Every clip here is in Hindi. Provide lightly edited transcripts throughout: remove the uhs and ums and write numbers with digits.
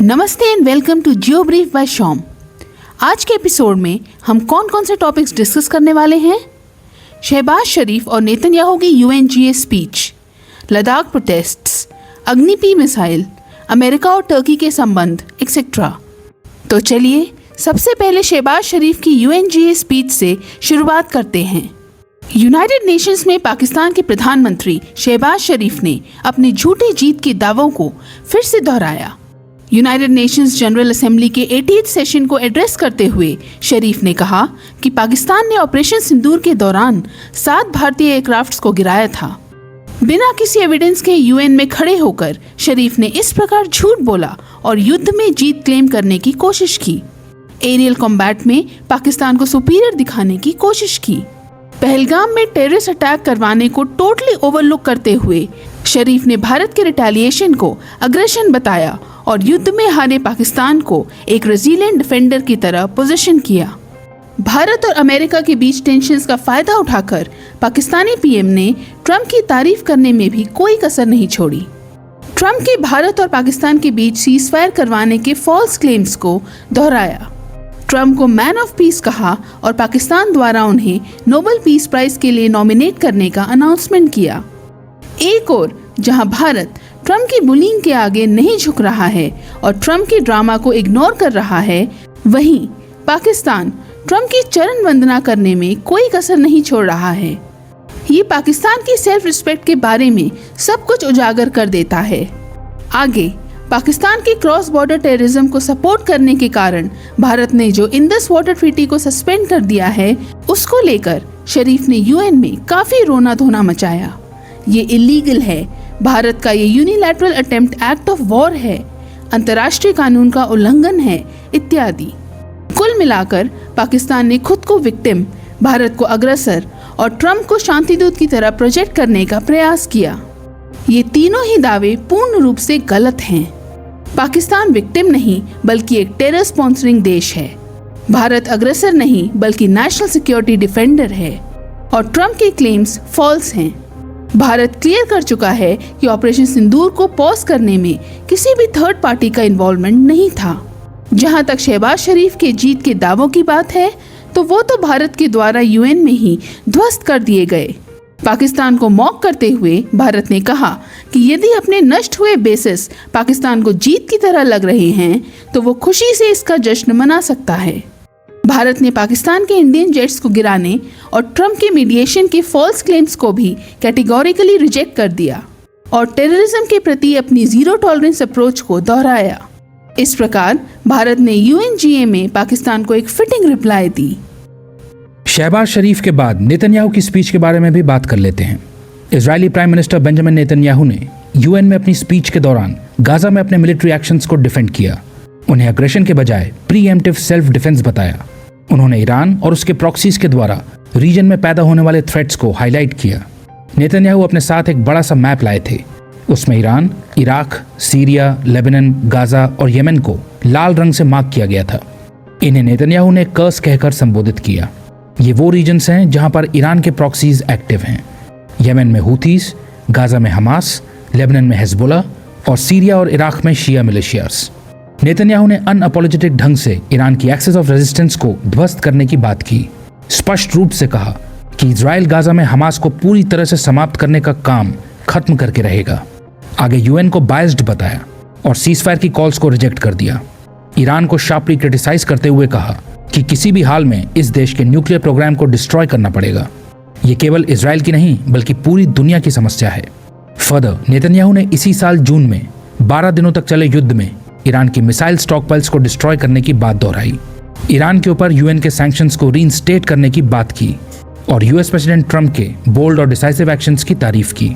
नमस्ते and welcome to geo brief by Shom. आज के एपिसोड में हम कौन कौन से टॉपिक्स डिस्कस करने वाले हैं। शहबाज शरीफ और नेतन्याहू की यूएनजीए स्पीच, लद्दाख प्रोटेस्ट्स, अग्नि मिसाइल, अमेरिका और टर्की के संबंध एक्सेट्रा। तो चलिए सबसे पहले शहबाज शरीफ की यूएनजीए स्पीच से शुरुआत करते हैं। यूनाइटेड नेशंस में पाकिस्तान के प्रधानमंत्री शहबाज शरीफ ने अपने झूठे जीत के दावों को फिर से दोहराया। यूनाइटेड नेशंस जनरल असेंबली के 88th सेशन को एड्रेस करते हुए शरीफ ने कहा कि पाकिस्तान ने ऑपरेशन सिंदूर के दौरान 7 भारतीय एयरक्राफ्ट्स को गिराया था। बिना किसी एविडेंस के यूएन में खड़े होकर शरीफ ने इस प्रकार झूठ बोला और युद्ध में जीत क्लेम करने की कोशिश की। एरियल कॉम्बैट में पाकिस्तान को सुपीरियर दिखाने की कोशिश की। पहलगाम में टेररिस्ट अटैक करवाने को टोटली ओवरलुक करते हुए शरीफ ने भारत के रिटेलिएशन को अग्रेशन बताया और युद्ध में हारे पाकिस्तान को एक रेजिलिएंट डिफेंडर की तरह पोजीशन किया। भारत और अमेरिका के बीच टेंशन्स का फायदा उठाकर पाकिस्तानी पीएम ने ट्रंप की तारीफ करने में भी कोई कसर नहीं छोड़ी। ट्रंप के भारत और पाकिस्तान के बीच सीजफायर करवाने के फॉल्स क्लेम्स को दोहराया। ट्रंप को मैन ऑफ पीस कहा और पाकिस्तान द्वारा उन्हें नोबेल पीस प्राइज के लिए नॉमिनेट करने का अनाउंसमेंट किया। एक और जहां भारत ट्रंप की बुलिंग के आगे नहीं झुक रहा है और ट्रंप के ड्रामा को इग्नोर कर रहा है, वहीं पाकिस्तान ट्रंप की चरण वंदना करने में कोई कसर नहीं छोड़ रहा है। ये पाकिस्तान की सेल्फ रिस्पेक्ट के बारे में सब कुछ उजागर कर देता है। आगे पाकिस्तान के क्रॉस बॉर्डर टेररिज्म को सपोर्ट करने के कारण भारत ने जो इंडस वाटर ट्रीटी को सस्पेंड कर दिया है, उसको लेकर शरीफ ने यूएन में काफी रोना धोना मचाया। ये इलीगल है, भारत का ये unilateral attempt act of war है, अंतर्राष्ट्रीय कानून का उल्लंघन है इत्यादि। कुल मिलाकर पाकिस्तान ने खुद को विक्टिम, भारत को अग्रेसर और ट्रंप को शांतिदूत की तरह प्रोजेक्ट करने का प्रयास किया। ये तीनों ही दावे पूर्ण रूप से गलत हैं। पाकिस्तान विक्टिम नहीं बल्कि एक टेरर स्पॉन्सरिंग देश है। भारत अग्रेसर नहीं बल्कि नेशनल सिक्योरिटी डिफेंडर है और ट्रंप के क्लेम्स फॉल्स हैं। भारत क्लियर कर चुका है कि ऑपरेशन सिंदूर को पॉज करने में किसी भी थर्ड पार्टी का इन्वॉल्वमेंट नहीं था। जहां तक शहबाज शरीफ के जीत के दावों की बात है, तो वो तो भारत के द्वारा यूएन में ही ध्वस्त कर दिए गए। पाकिस्तान को मॉक करते हुए भारत ने कहा कि यदि अपने नष्ट हुए बेसिस पाकिस्तान को जीत की तरह लग रहे हैं, तो वो खुशी से इसका जश्न मना सकता है। भारत ने पाकिस्तान के इंडियन जेट्स को गिराने और ट्रंप के मीडिएशन के फॉल्स क्लेम्स को भी कैटेगोरिकली रिजेक्ट कर दिया और टेररिज्म के प्रति अपनी जीरो टॉलरेंस अप्रोच को दोहराया। इस प्रकार भारत ने यूएनजीए में पाकिस्तान को एक फिटिंग रिप्लाई दी। शहबाज शरीफ के बाद नेतन्याहू की स्पीच के बारे में भी बात कर लेते हैं। Israeli prime minister Benjamin Netanyahu ने यूएन में अपनी स्पीच के दौरान गाजा में अपने मिलिट्री एक्शंस को डिफेंड किया। उन्हें अग्रेशन के बजाय प्रीएम्प्टिव सेल्फ डिफेंस बताया। उन्होंने ईरान और उसके प्रॉक्सीज के द्वारा रीजन में पैदा होने वाले थ्रेट्स को हाईलाइट किया। नेतन्याहू अपने साथ एक बड़ा सा मैप लाए थे। उसमें Iran, Iraq, Syria, Lebanon, Gaza और यमन को लाल रंग से मार्क किया गया था। इन्हें नेतन्याहू ने कर्स कहकर संबोधित किया। ये वो रीजन्स हैं जहां पर ईरान के प्रॉक्सीज एक्टिव हैं। यमन में हूथीज, गाजा में हमास, लेबनान में हिजबुल्लाह और सीरिया और इराक में शिया मिलिशियास। नेतन्याहू ने अनअपोलोजेटिक ढंग से ईरान की एक्सेस ऑफ रेजिस्टेंस को ध्वस्त करने की बात की। स्पष्ट रूप से कहा कि इजराइल गाजा में हमास को पूरी तरह से समाप्त करने का काम खत्म करके रहेगा। आगे यूएन को बायस्ड बताया और सीजफायर की कॉल्स को रिजेक्ट कर दिया। ईरान को शार्पली क्रिटिसाइज करते हुए कहा कि किसी भी हाल में इस देश के न्यूक्लियर प्रोग्राम को डिस्ट्रॉय करना पड़ेगा। ये केवल इजराइल की नहीं बल्कि पूरी दुनिया की समस्या है। फर्दर नेतन्याहू ने इसी साल जून में 12 दिनों तक चले युद्ध में ईरान की मिसाइल स्टॉकपाइल्स को डिस्ट्रॉय करने की बात दोहराई। ईरान के ऊपर यूएन के सैंक्शंस को रीइंस्टेट करने की बात की और यूएस प्रेसिडेंट ट्रंप के बोल्ड और डिसाइसिव एक्शंस की तारीफ की।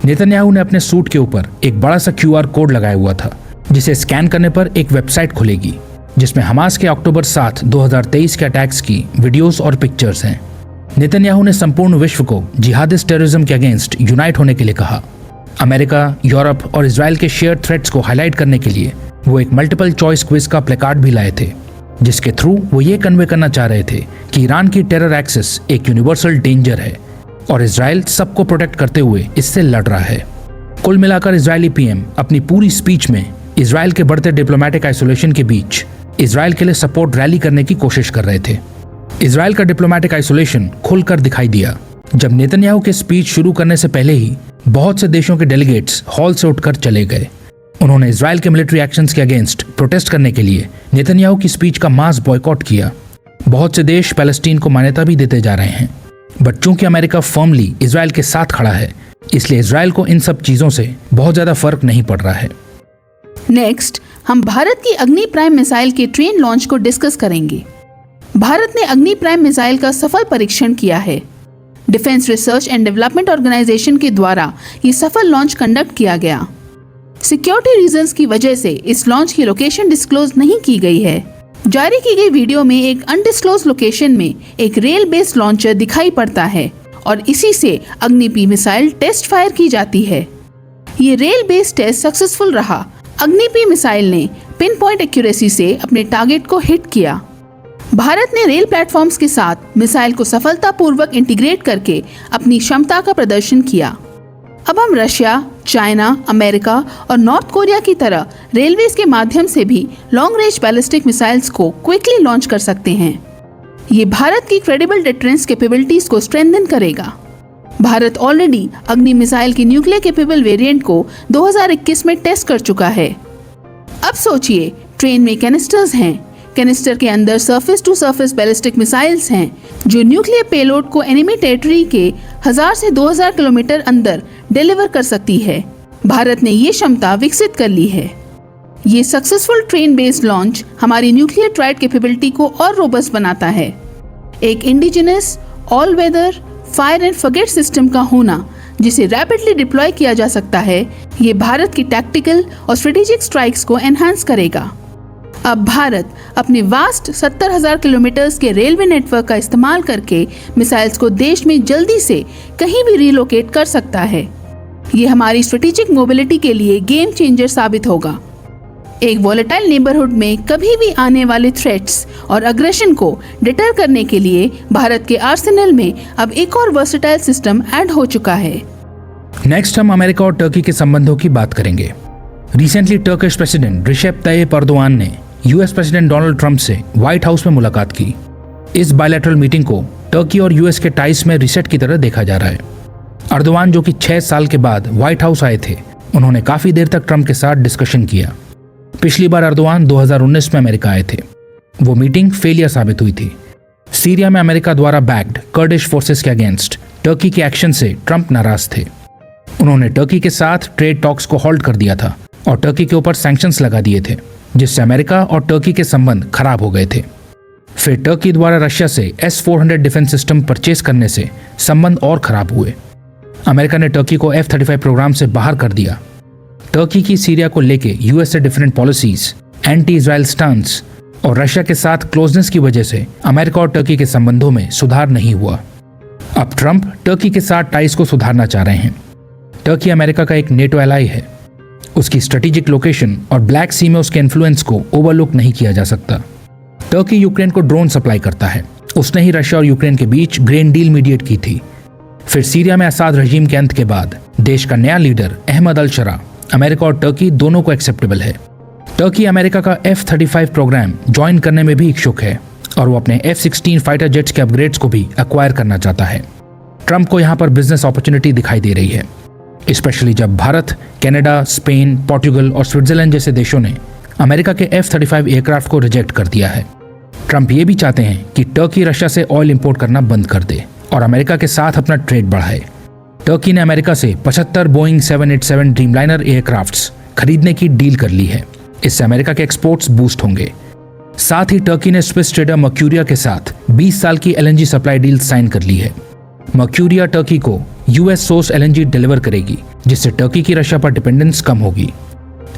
नेतन्याहू ने अपने सूट के ऊपर एक बड़ा सा क्यूआर कोड लगाया हुआ था, जिसे स्कैन करने पर एक वेबसाइट खुलेगी जिसमें हमास के अक्टूबर 7, 2023 के अटैक्स की वीडियोस और पिक्चर्स हैं। नेतन्याहू ने संपूर्ण विश्व को जिहादिस्ट टेररिज्म के अगेंस्ट यूनाइट होने के लिए कहा। अमेरिका, यूरोप और इजराइल के शेयर थ्रेट्स को हाईलाइट करने के लिए वो एक मल्टीपल चॉइस क्विज का प्लेकार्ड भी लाए थे, जिसके थ्रू वो ये कन्वे करना चाह रहे थे कि ईरान की टेरर एक्सेस एक यूनिवर्सल डेंजर है और इजराइल सबको प्रोटेक्ट करते हुए इससे लड़ रहा है। कुल मिलाकर इजरायली पीएम अपनी पूरी स्पीच में इसराइल के बढ़ते डिप्लोमेटिक आइसोलेशन के बीच इसराइल के लिए सपोर्ट रैली करने की कोशिश कर रहे थे। इसराइल का डिप्लोमेटिक आइसोलेशन खुलकर दिखाई दिया जब नेतन्याहू के स्पीच शुरू करने से पहले ही बहुत से देशों के डेलीगेट्स हॉल से उठकर चले गए। उन्होंने इसराइल के मिलिट्री एक्शंस के अगेंस्ट प्रोटेस्ट करने के लिए नेतन्याहू की स्पीच का मास बॉयकॉट किया। बहुत से देश पैलेस्टीन को मान्यता भी देते जा रहे हैं, बट चूंकि अमेरिका फर्मली इसराइल के साथ खड़ा है, इसलिए इसराइल को इन सब चीजों से बहुत ज्यादा फर्क नहीं पड़ रहा है। नेक्स्ट हम भारत की अग्नि प्राइम मिसाइल के ट्रेन लॉन्च को डिस्कस करेंगे। भारत ने अग्नि प्राइम मिसाइल का सफल परीक्षण किया है। Defence research and development organisation के द्वारा ये सफल लॉन्च कंडक्ट किया गया। सिक्योरिटी रीजंस की वजह से इस लॉन्च की लोकेशन डिस्क्लोज नहीं की गई है। जारी की गई वीडियो में एक अनडिस्क्लोज लोकेशन में एक रेल बेस्ड लॉन्चर दिखाई पड़ता है और इसी से अग्नि-P मिसाइल टेस्ट फायर की जाती है। ये रेल बेस्ड टेस्ट सक्सेसफुल रहा। अग्नि-P मिसाइल ने पिन पॉइंट एक्यूरेसी से अपने टारगेट को हिट किया। भारत ने रेल प्लेटफॉर्म्स के साथ मिसाइल को सफलतापूर्वक इंटीग्रेट करके अपनी क्षमता का प्रदर्शन किया। अब हम रशिया, चाइना, अमेरिका और नॉर्थ कोरिया की तरह रेलवेज के माध्यम से भी लॉन्ग रेंज बैलिस्टिक मिसाइल्स को क्विकली लॉन्च कर सकते हैं। ये भारत की क्रेडिबल डिफेंस कैपेबिलिटीज को स्ट्रेंथन करेगा। भारत ऑलरेडी अग्नि मिसाइल की न्यूक्लियर कैपेबल वेरिएंट को 2021 में टेस्ट कर चुका है। अब सोचिए, ट्रेन में कैनिस्टर्स हैं। कैनिस्टर के अंदर surface to surface ballistic missiles हैं जो न्यूक्लियर पेलोड को एनिमी टेरिटरी के 1000 से 2000 किलोमीटर अंदर डिलीवर कर सकती है। भारत ने ये क्षमता विकसित कर ली है। ये सक्सेसफुल ट्रेन बेस्ड लॉन्च हमारी न्यूक्लियर ट्राइड कैपेबिलिटी को और रोबस्ट बनाता है। एक indigenous all weather fire and forget system का होना जिसे रैपिडली डिप्लॉय किया जा सकता है, ये भारत की टैक्टिकल और स्ट्रेटेजिक स्ट्राइक्स को एनहांस करेगा। अब भारत अपने वास्ट 70,000 किलोमीटर के रेलवे नेटवर्क का इस्तेमाल करके मिसाइल्स को देश में जल्दी से कहीं भी रिलोकेट कर सकता है। ये हमारी स्ट्रेटेजिक मोबिलिटी के लिए गेम चेंजर साबित होगा। एक वॉलेटाइल नेबरहुड में कभी भी आने वाले थ्रेट्स और अग्रेशन को डिटर करने के लिए भारत के आर्सेनल में अब एक और वर्सेटाइल सिस्टम ऐड हो चुका है। नेक्स्ट हम अमेरिका और टर्की के संबंधों की बात करेंगे। रिसेंटली टर्किश प्रेसिडेंट रिसेप तायिप एर्दोगान ने यूएस प्रेसिडेंट डोनाल्ड ट्रंप से व्हाइट हाउस में मुलाकात की। इस बायलैटरल मीटिंग को टर्की और यूएस के टाइज में रीसेट की तरह देखा जा रहा है। एर्दोगान जो कि 6 साल के बाद व्हाइट हाउस आए थे, उन्होंने काफी देर तक ट्रंप के साथ डिस्कशन किया। पिछली बार एर्दोगान 2019 में अमेरिका आए थे। वो मीटिंग फेलियर साबित हुई थी। सीरिया में अमेरिका द्वारा बैक्ड कर्डिश फोर्सेस के अगेंस्ट टर्की के एक्शन से ट्रंप नाराज थे। उन्होंने टर्की के साथ ट्रेड टॉक्स को होल्ड कर दिया था और टर्की के ऊपर सैंक्शंस लगा दिए थे, जिससे अमेरिका और टर्की के संबंध खराब हो गए थे। फिर टर्की द्वारा रशिया से S-400 डिफेंस सिस्टम परचेस करने से संबंध और खराब हुए। अमेरिका ने टर्की को F-35 प्रोग्राम से बाहर कर दिया। टर्की की सीरिया को लेके यूएस से different policies, anti Israel stance और रशिया के साथ क्लोजनेस की वजह से अमेरिका और टर्की के संबंधों में सुधार नहीं हुआ। अब ट्रंप टर्की के साथ टाइज को सुधारना चाह रहे हैं। टर्की अमेरिका का एक नेटो एलाई है। उसकी स्ट्रेटेजिक लोकेशन और ब्लैक सी में उसके इन्फ्लुएंस को ओवरलुक नहीं किया जा सकता। टर्की यूक्रेन को ड्रोन सप्लाई करता है। उसने ही रशिया और यूक्रेन के बीच ग्रेन डील मीडिएट की थी। फिर सीरिया में असाद रजीम के अंत के बाद देश का नया लीडर अहमद अल शरा अमेरिका और टर्की दोनों को एक्सेप्टेबल है। टर्की अमेरिका का F-35 प्रोग्राम ज्वाइन करने में भी इच्छुक है और वो अपने F-16 फाइटर जेट्स के अपग्रेड्स को भी एक्वायर करना चाहता है। ट्रंप को यहाँ पर बिजनेस अपॉर्चुनिटी दिखाई दे रही है, स्पेशली जब भारत, कनाडा, स्पेन, पोर्टुगल और स्विट्जरलैंड जैसे देशों ने अमेरिका के F-35 एयरक्राफ्ट को रिजेक्ट कर दिया है। ट्रंप ये भी चाहते हैं कि टर्की रशिया से ऑयल इंपोर्ट करना बंद कर दे और अमेरिका के साथ अपना ट्रेड बढ़ाए। टर्की ने अमेरिका से 75 बोइंग 787 ड्रीमलाइनर एयरक्राफ्ट्स खरीदने की डील कर ली है। इससे अमेरिका के एक्सपोर्ट्स बूस्ट होंगे। साथ ही टर्की ने स्विस ट्रेडर मर्क्यूरिया के साथ 20 साल की LNG सप्लाई डील साइन कर ली है। मर्क्यूरिया टर्की को US सोर्स LNG डिलीवर करेगी, जिससे टर्की की रशिया पर डिपेंडेंस कम होगी।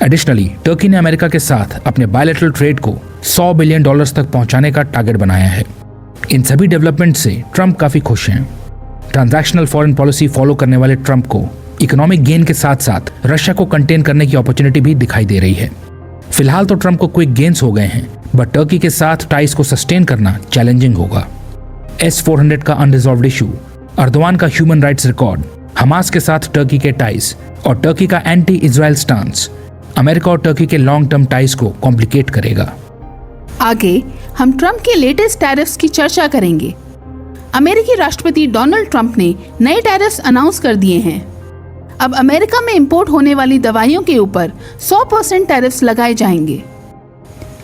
एडिशनली टर्की ने अमेरिका के साथ अपने बायलैटरल ट्रेड को $100 बिलियन तक पहुंचाने का टारगेट बनाया है। इन सभी डेवलपमेंट से ट्रंप काफी खुश हैं। ट्रांजैक्शनल फॉरेन पॉलिसी फॉलो करने वाले ट्रंप को इकोनॉमिक गेन के साथ साथ रशिया को कंटेन करने की अपॉर्चुनिटी भी दिखाई दे रही है। फिलहाल तो ट्रंप को क्विक गेन्स हो गए हैं, बट टर्की के साथ टाइज को सस्टेन करना चैलेंजिंग होगा। S-400 का अनरिजॉल्व्ड इशू, एर्दोगान का ह्यूमन राइट्स रिकॉर्ड, हमास के साथ टर्की के टाइज और टर्की का एंटी इजराइल स्टांस अमेरिका और टर्की के लॉन्ग टर्म टाइज को कॉम्प्लिकेट करेगा। आगे हम ट्रंप के लेटेस्ट टैरिफ्स की चर्चा करेंगे। अमेरिकी राष्ट्रपति डोनाल्ड ट्रंप ने नए टैरिफ्स अनाउंस कर दिए हैं। अब अमेरिका में इंपोर्ट होने वाली दवाइयों के ऊपर 100% टैरिफ्स लगाए जाएंगे।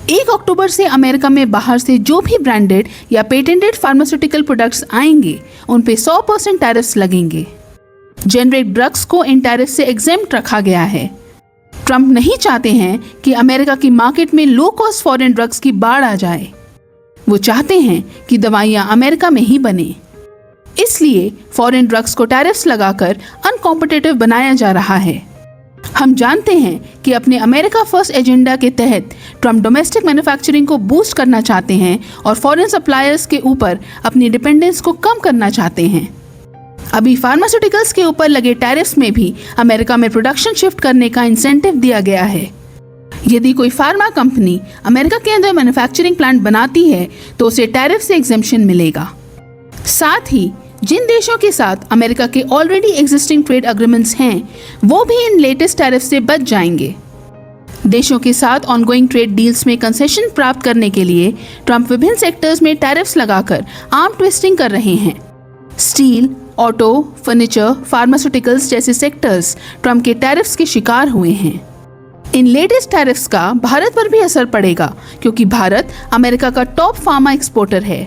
1 अक्टूबर से अमेरिका में बाहर से जो भी ब्रांडेड या पेटेंटेड फार्मास्यूटिकल प्रोडक्ट्स आएंगे उन पे 100% टैरिफ्स लगेंगे। जेनरिक ड्रग्स को इन टैरिफ से एग्जेम्प्ट रखा गया है। ट्रंप नहीं चाहते हैं कि अमेरिका की मार्केट में लो कॉस्ट फॉरेन ड्रग्स की बाढ़ आ जाए। वो चाहते हैं कि दवाइयां अमेरिका में ही बने। इसलिए फॉरेन ड्रग्स को टैरिफ्स लगाकर अनकॉम्पिटिटिव बनाया जा रहा है। हम जानते हैं कि अपने अमेरिका फर्स्ट एजेंडा के तहत ट्रंप डोमेस्टिक मैन्युफैक्चरिंग को बूस्ट करना चाहते हैं और फॉरेन सप्लायर्स के ऊपर अपनी डिपेंडेंस को कम करना चाहते हैं। अभी फार्मास्यूटिकल्स के ऊपर लगे टैरिफ्स में भी अमेरिका में प्रोडक्शन शिफ्ट करने का इंसेंटिव दिया गया है। यदि कोई फार्मा कंपनी अमेरिका के अंदर मैन्युफैक्चरिंग प्लांट बनाती है तो उसे टैरिफ से एग्जेम्पशन मिलेगा। साथ ही जिन देशों के साथ अमेरिका के ऑलरेडी एग्जिस्टिंग ट्रेड एग्रीमेंट्स हैं वो भी इन लेटेस्ट टैरिफ से बच जाएंगे। देशों के साथ ऑनगोइंग ट्रेड डील्स में कंसेशन प्राप्त करने के लिए ट्रंप विभिन्न सेक्टर्स में टैरिफ्स लगाकर आर्म ट्विस्टिंग कर रहे हैं। स्टील, ऑटो, फर्नीचर, फार्मास्यूटिकल्स जैसे सेक्टर्स ट्रंप के टैरिफ्स के शिकार हुए हैं। इन लेटेस्ट टैरिफ्स का भारत पर भी असर पड़ेगा क्योंकि भारत अमेरिका का टॉप फार्मा एक्सपोर्टर है।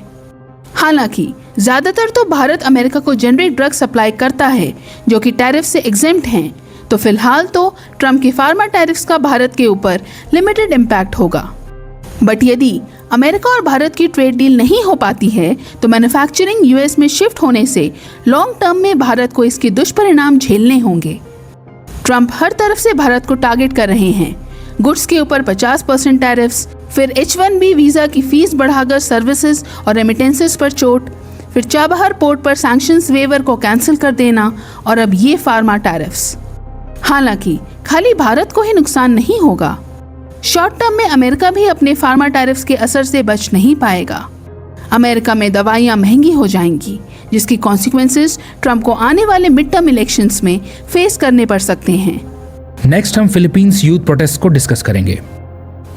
हालांकि ज्यादातर तो भारत अमेरिका को जेनरिक ड्रग सप्लाई करता है जो कि टैरिफ से एग्जेम्प्ट हैं, तो फिलहाल तो ट्रंप के फार्मा टैरिफ्स का भारत के ऊपर लिमिटेड इम्पैक्ट होगा। बट यदि अमेरिका और भारत की ट्रेड डील नहीं हो पाती है तो मैन्युफैक्चरिंग यूएस में शिफ्ट होने से लॉन्ग टर्म में भारत को इसके दुष्परिणाम झेलने होंगे। ट्रंप हर तरफ से भारत को टारगेट कर रहे हैं। गुड्स के ऊपर 50% टैरिफ्स, फिर H1B वीजा की फीस बढ़ाकर सर्विसेज और रेमिटेंसेस पर चोट, फिर चाबहार पोर्ट पर सैंक्शंस वेवर को कैंसिल कर देना और अब ये फार्मा टैरिफ्स। हालांकि खाली भारत को ही नुकसान नहीं होगा। शॉर्ट टर्म में अमेरिका भी अपने फार्मा टैरिफ्स के असर से बच नहीं पाएगा। अमेरिका में दवाइयां महंगी हो जाएंगी जिसकी कॉन्सिक्वेंसेस ट्रंप को आने वाले मिड टर्म इलेक्शंस में फेस करने पड़ सकते हैं। नेक्स्ट हम फिलीपींस यूथ प्रोटेस्ट को डिस्कस करेंगे।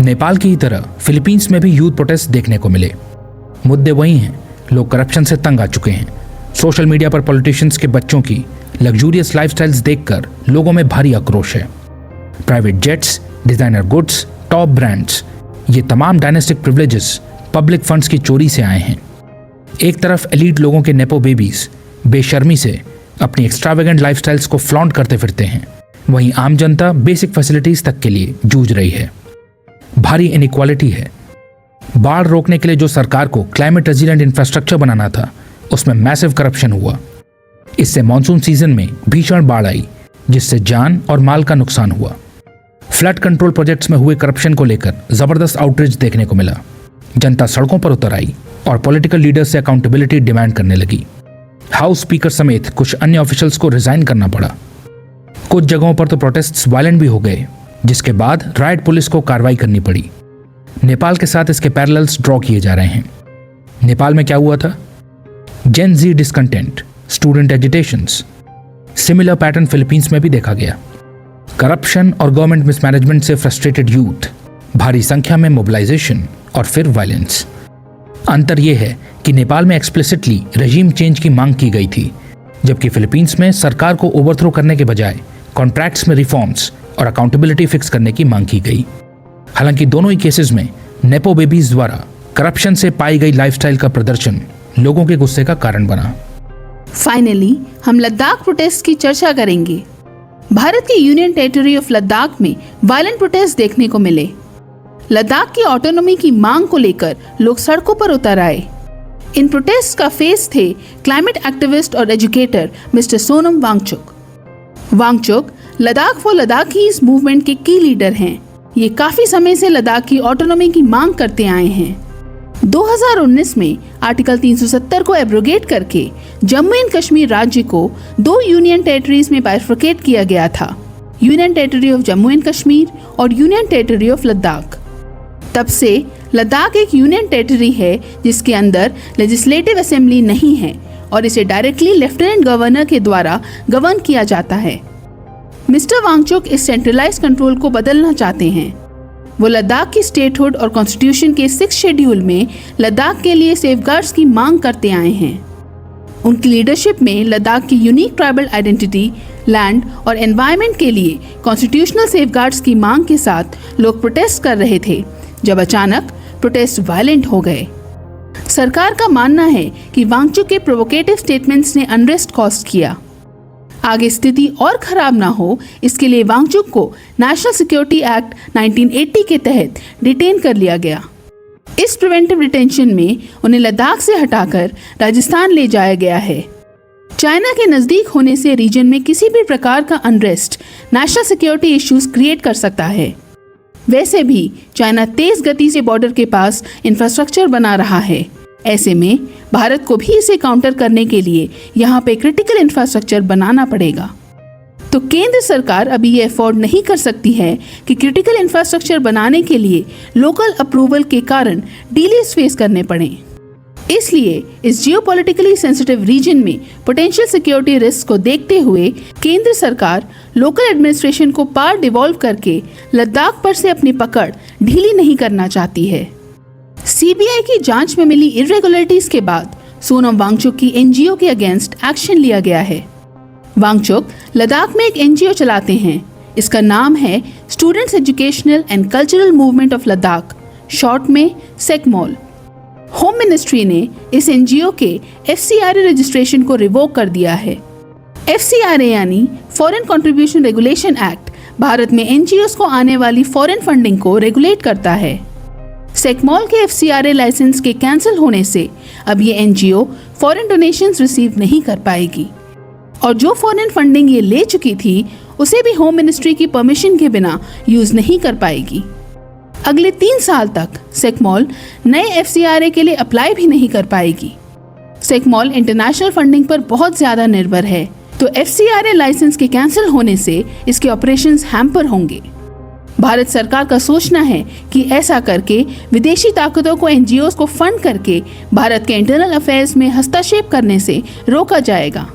नेपाल की ही तरह फिलीपींस में भी यूथ प्रोटेस्ट देखने को मिले। मुद्दे वही हैं, लोग करप्शन से तंग आ चुके हैं। सोशल मीडिया पर पॉलिटिशियंस के बच्चों की लग्जूरियस लाइफस्टाइल्स देखकर लोगों में भारी आक्रोश है। Private jets, designer goods, top brands, ये तमाम डायनेस्टिक प्रिविलेजेस पब्लिक फंड्स की चोरी से आए हैं। एक तरफ एलीट लोगों के नेपो बेबीज बेशर्मी से अपनी एक्स्ट्रावेगेंट लाइफस्टाइल्स को फ्लॉन्ट करते फिरते हैं, वहीं आम जनता बेसिक फैसिलिटीज तक के लिए जूझ रही है। भारी इनइक्वालिटी है। बाढ़ रोकने के लिए जो सरकार को क्लाइमेट रेजिलेंट इंफ्रास्ट्रक्चर बनाना था उसमें मैसिव करप्शन हुआ। इससे मॉनसून सीजन में भीषण बाढ़ आई जिससे जान और माल का नुकसान हुआ। फ्लड कंट्रोल प्रोजेक्ट्स में हुए करप्शन को लेकर जबरदस्त आउटरीच देखने को मिला। जनता सड़कों पर उतर आई और पॉलिटिकल लीडर्स से अकाउंटेबिलिटी डिमांड करने लगी। हाउस स्पीकर समेत कुछ अन्य ऑफिशियल्स को रिजाइन करना पड़ा। कुछ जगहों पर तो प्रोटेस्ट्स वायलेंट भी हो गए, जिसके बाद राइट पुलिस को कार्रवाई करनी पड़ी। नेपाल के साथ इसके पैरेलल्स ड्रॉ किए जा रहे हैं। नेपाल में क्या हुआ था? Gen Z discontent, student agitations. Similar pattern Philippines में भी देखा गया। करप्शन और गवर्नमेंट मिसमैनेजमेंट से फ्रस्ट्रेटेड यूथ, भारी संख्या में मोबिलाइजेशन और फिर वायलेंस। अंतर यह है कि नेपाल में एक्सप्लिसिटली रेजीम चेंज की मांग की गई थी, जबकि फिलीपींस में सरकार को ओवरथ्रो करने के बजाय कॉन्ट्रैक्ट्स में रिफॉर्म्स और अकाउंटेबिलिटी फिक्स करने की मांग की गई। हालांकि दोनों ही केसेस में नेपो बेबीज द्वारा करप्शन से पाई गई लाइफस्टाइल का प्रदर्शन लोगों के गुस्से का कारण बना। फाइनली हम लद्दाख प्रोटेस्ट की चर्चा करेंगे। भारत के यूनियन टेरिटरी ऑफ लद्दाख में वायलेंट प्रोटेस्ट देखने को मिले। लद्दाख की ऑटोनॉमी की मांग को लेकर लोग सड़कों पर उतर आए। इन प्रोटेस्ट का फेस थे क्लाइमेट एक्टिविस्ट और educator mister Sonam Wangchuk. Wangchuk Ladakh for Ladakhis movement के की लीडर हैं। ये काफी समय से लद्दाख की ऑटोनॉमी की मांग करते आए हैं। 2019 में आर्टिकल 370 को एब्रोगेट करके जम्मू एंड कश्मीर राज्य को 2 यूनियन टेरिटरीज में बाइफर्केट किया गया था, union territory of Jammu and Kashmir और यूनियन टेरिटरी ऑफ लद्दाख। तब से लद्दाख एक यूनियन टेरिटरी है जिसके अंदर लेजिस्लेटिव असेंबली नहीं है और इसे डायरेक्टली लेफ्टिनेंट गवर्नर के द्वारा गवर्न किया जाता है। मिस्टर वांगचुक इस सेंट्रलाइज कंट्रोल को बदलना चाहते हैं। वो लद्दाख की स्टेटहुड और कॉन्स्टिट्यूशन के 6 शेड्यूल में लद्दाख के लिए सेफगार्ड्स की मांग करते आए हैं। उनकी लीडरशिप में लद्दाख की यूनिक ट्राइबल आइडेंटिटी, लैंड और एनवायरनमेंट के लिए कॉन्स्टिट्यूशनल सेफगार्ड्स की मांग के साथ लोग प्रोटेस्ट कर रहे थे, जब अचानक प्रोटेस्ट वायलेंट हो गए। सरकार का मानना है कि वांगचुक के प्रोवोकेटिव स्टेटमेंट्स ने अनरेस्ट कॉज किया। आगे स्थिति और खराब ना हो, इसके लिए वांगचुक को नेशनल सिक्योरिटी एक्ट 1980 के तहत डिटेन कर लिया गया। इस प्रिवेंटिव डिटेंशन में उन्हें लद्दाख से हटाकर राजस्थान ले जाया गया है। चाइना के नज़दीक होने से रीजन में किसी भी प्रकार का unrest national security issues create कर सकता है। वैसे भी चाइना तेज गति से बॉर्डर के पास इंफ्रास्ट्रक्चर बना रहा है। ऐसे में भारत को भी इसे काउंटर करने के लिए यहाँ पे क्रिटिकल इंफ्रास्ट्रक्चर बनाना पड़ेगा। तो केंद्र सरकार अभी ये अफोर्ड नहीं कर सकती है कि क्रिटिकल इंफ्रास्ट्रक्चर बनाने के लिए लोकल अप्रूवल के कारण डिलेज फेस करने पड़े। इसलिए इस जियोपॉलिटिकली सेंसिटिव रीजन में पोटेंशियल सिक्योरिटी रिस्क को देखते हुए केंद्र सरकार लोकल एडमिनिस्ट्रेशन को पार डिवॉल्व करके लद्दाख पर से अपनी पकड़ ढीली नहीं करना चाहती है। सीबीआई की जांच में मिली इरेगुलरिटीज के बाद सोनम वांगचुक की एनजीओ के अगेंस्ट एक्शन लिया गया है। वांगचुक लद्दाख में एक एनजीओ चलाते हैं। इसका नाम है students educational and cultural movement of Ladakh, short में सेकमॉल। होम मिनिस्ट्री ने इस एनजीओ के एफसीआरए रजिस्ट्रेशन को रिवोक कर दिया है। एफसीआरए यानी foreign contribution regulation act Bharat में एनजीओस को आने वाली फॉरेन फंडिंग को रेगुलेट करता है। सेकमॉल के एफसीआरए लाइसेंस के कैंसिल होने से अब ये एनजीओ फॉरेन डोनेशंस रिसीव नहीं कर पाएगी और जो फॉरेन फंडिंग ये ले चुकी थी उसे भी होम मिनिस्ट्री की परमिशन के बिना यूज नहीं कर पाएगी। अगले 3 साल तक सेकमॉल नए एफसीआरए के लिए अप्लाई भी नहीं कर पाएगी। सेकमॉल इंटरनेशनल फंडिंग पर बहुत ज्यादा निर्भर है, तो एफसीआरए लाइसेंस के कैंसिल होने से इसके ऑपरेशंस हैम्पर होंगे। भारत सरकार का सोचना है कि ऐसा करके विदेशी ताकतों को एनजीओस को फंड करके भारत के इंटरनल अफेयर्स में हस्तक्षेप करने से रोका जाएगा।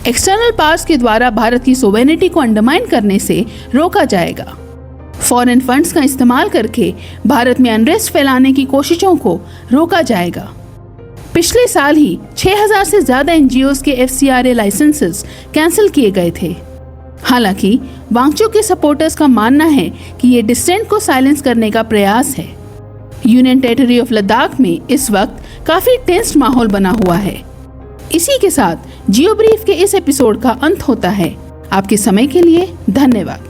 एक्सटर्नल पावर्स के द्वारा भारत की सोवेरेनिटी को अंडरमाइन करने से रोका जाएगा। फॉरेन फंड्स का इस्तेमाल करके भारत में अनरेस्ट फैलाने की कोशिशों को रोका जाएगा। पिछले साल ही 6000 से ज्यादा एनजीओस के एफसीआरए लाइसेंसेस कैंसिल किए गए थे। हालांकि वांगचुक के सपोर्टर्स का मानना है कि ये डिसेंट को साइलेंस करने का प्रयास है। यूनियन टेरिटरी ऑफ लद्दाख में इस वक्त काफी टेंस्ड माहौल बना हुआ है। इसी के साथ जियो ब्रीफ के इस एपिसोड का अंत होता है। आपके समय के लिए धन्यवाद।